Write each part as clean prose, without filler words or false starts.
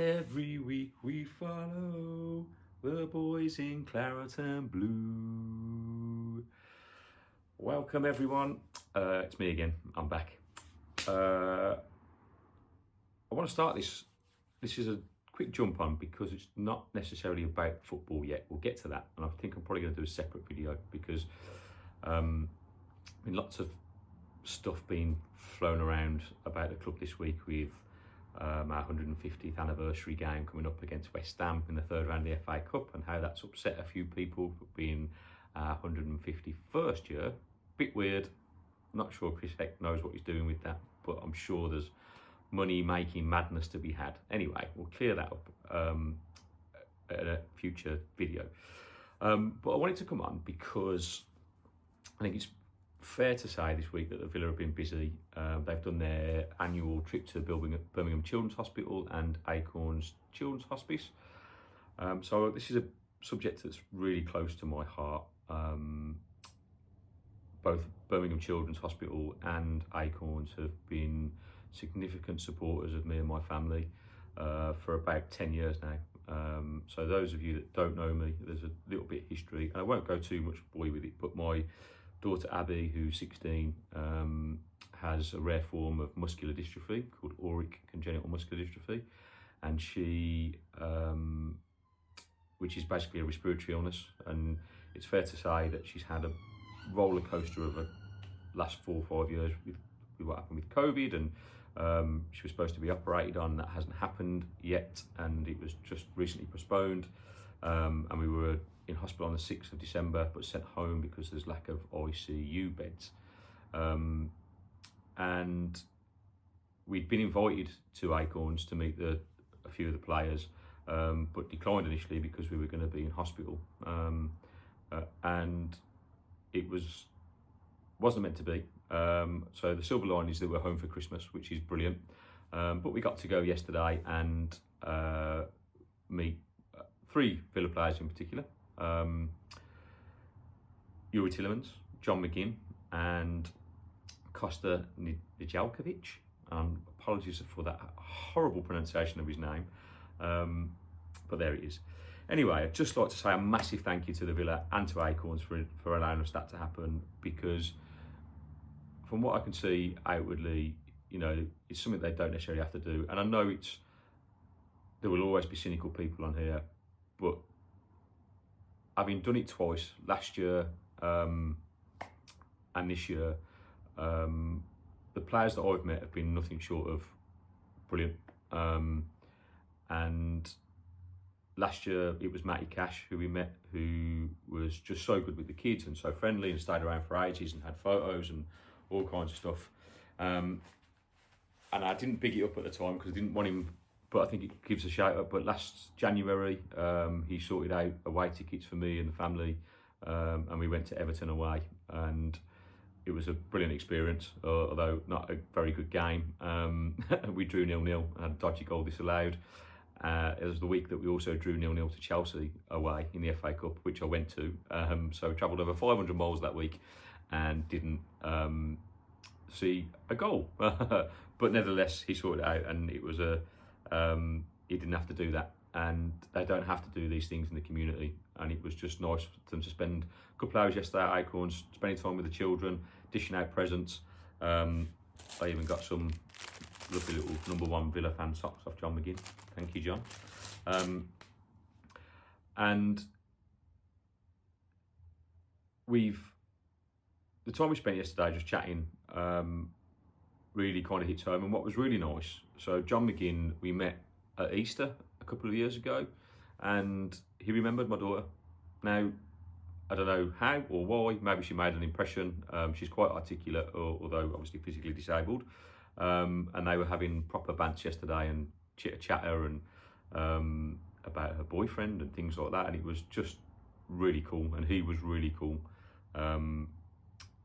Every week we follow the boys in claret and blue. Welcome everyone. It's me again. I'm back. I want to start this. This is a quick jump on because it's not necessarily about football yet. We'll get to that, and I think I'm probably going to do a separate video because lots of stuff being flown around about the club this week with our 150th anniversary game coming up against West Ham in the third round of the FA Cup, and how that's upset a few people for being our 151st year. Bit weird. Not sure Chris Heck knows what he's doing with that, but I'm sure there's money making madness to be had. Anyway, we'll clear that up at a future video. But I wanted to come on because I think it's fair to say this week that the Villa have been busy. They've done their annual trip to Birmingham Children's Hospital and Acorns Children's Hospice. So this is a subject that's really close to my heart. Both Birmingham Children's Hospital and Acorns have been significant supporters of me and my family for about 10 years now. So those of you that don't know me, there's a little bit of history, and I won't go too much boy with it, but my daughter Abby, who's 16, has a rare form of muscular dystrophy called auric congenital muscular dystrophy, and she, which is basically a respiratory illness, and it's fair to say that she's had a roller coaster of the last 4 or 5 years with what happened with COVID, and she was supposed to be operated on. That hasn't happened yet, and it was just recently postponed, and we were in hospital on the 6th of December, but sent home because there's lack of ICU beds. And we'd been invited to Acorns to meet a few of the players, but declined initially because we were going to be in hospital. And it wasn't meant to be. So the silver line is that we're home for Christmas, which is brilliant. But we got to go yesterday and meet 3 Villa players in particular. Yuri Tillemans, John McGinn, and Kosta Nijalkovic. Apologies for that horrible pronunciation of his name, but there it is. Anyway, I'd just like to say a massive thank you to the Villa and to Acorns for allowing us that to happen, because from what I can see outwardly, you know, it's something they don't necessarily have to do. And I know there will always be cynical people on here, but having done it twice, last year and this year, the players that I've met have been nothing short of brilliant. And last year it was Matty Cash who we met, who was just so good with the kids and so friendly and stayed around for ages and had photos and all kinds of stuff. And I didn't big it up at the time because I didn't want him, but I think it gives a shout out. But last January, he sorted out away tickets for me and the family, and we went to Everton away, and it was a brilliant experience, although not a very good game. We drew 0-0 and had a dodgy goal disallowed. It was the week that we also drew 0-0 to Chelsea away in the FA Cup, which I went to. So we travelled over 500 miles that week and didn't see a goal. But nevertheless, he sorted it out, and it was he didn't have to do that. And they don't have to do these things in the community. And it was just nice for them to spend a couple of hours yesterday at Acorns, spending time with the children, dishing out presents. I even got some lovely little #1 Villa fan socks off John McGinn. Thank you, John. And the time we spent yesterday just chatting really kind of hits home. And what was really nice, so John McGinn we met at Easter a couple of years ago, and he remembered my daughter. Now, I don't know how or why, maybe she made an impression. She's quite articulate, although obviously physically disabled. And they were having proper bants yesterday and chitter and about her boyfriend and things like that, and it was just really cool, and he was really cool.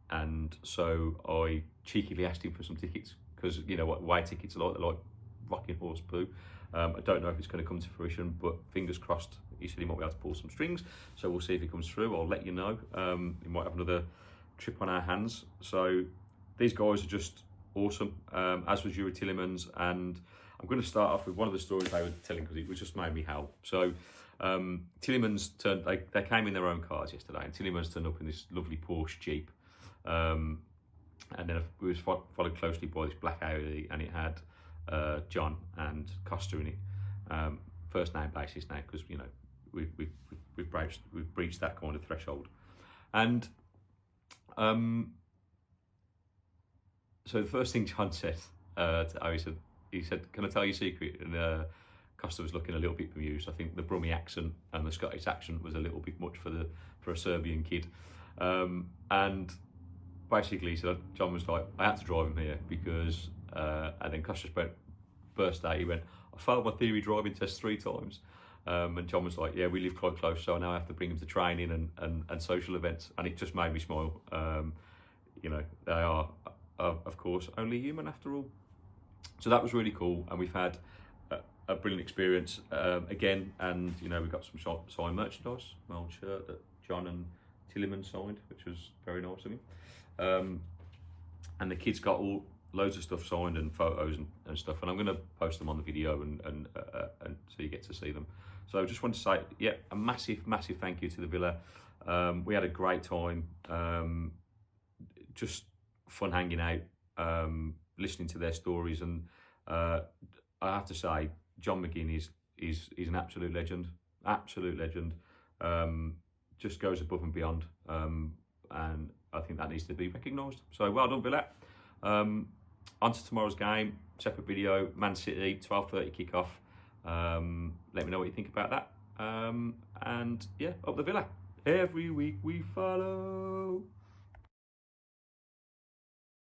And so I cheekily asked him for some tickets, because you know what away tickets are like, they're like rocking horse poo. I don't know if it's going to come to fruition, but fingers crossed. He said he might be able to pull some strings, so we'll see if it comes through. I'll let you know. We might have another trip on our hands. So these guys are just awesome, as was Yuri Tillemans, and I'm going to start off with one of the stories they were telling because it was just made me howl. So Tillemans they came in their own cars yesterday, and Tillemans turned up in this lovely Porsche Jeep. And then it was followed closely by this black Audi, and it had John and Costa in it. First name basis now, because you know we've breached that kind of threshold. And so the first thing John said to Harry, he said, "Can I tell you a secret?" And Costa was looking a little bit bemused. I think the Brummie accent and the Scottish accent was a little bit much for a Serbian kid. And basically, so John was like, "I had to drive him here because," and then Costa burst out. He went, "I failed my theory driving test 3 times." And John was like, "Yeah, we live quite close, so now I have to bring him to training and social events." And it just made me smile. You know, they are, of course, only human after all. So that was really cool, and we've had a brilliant experience again. And you know, we got some signed merchandise, my old shirt that John and Tillemans signed, which was very nice of him. And the kids got loads of stuff signed and photos and stuff, and I'm going to post them on the video and so you get to see them. So I just want to say, yeah, a massive thank you to the Villa. We had a great time, just fun hanging out, listening to their stories, and I have to say, John McGinn is an absolute legend, just goes above and beyond, and I think that needs to be recognised. So well done, Villa. On to tomorrow's game, separate video, Man City, 12:30 kickoff. Let me know what you think about that. And yeah, up the Villa. Every week we follow.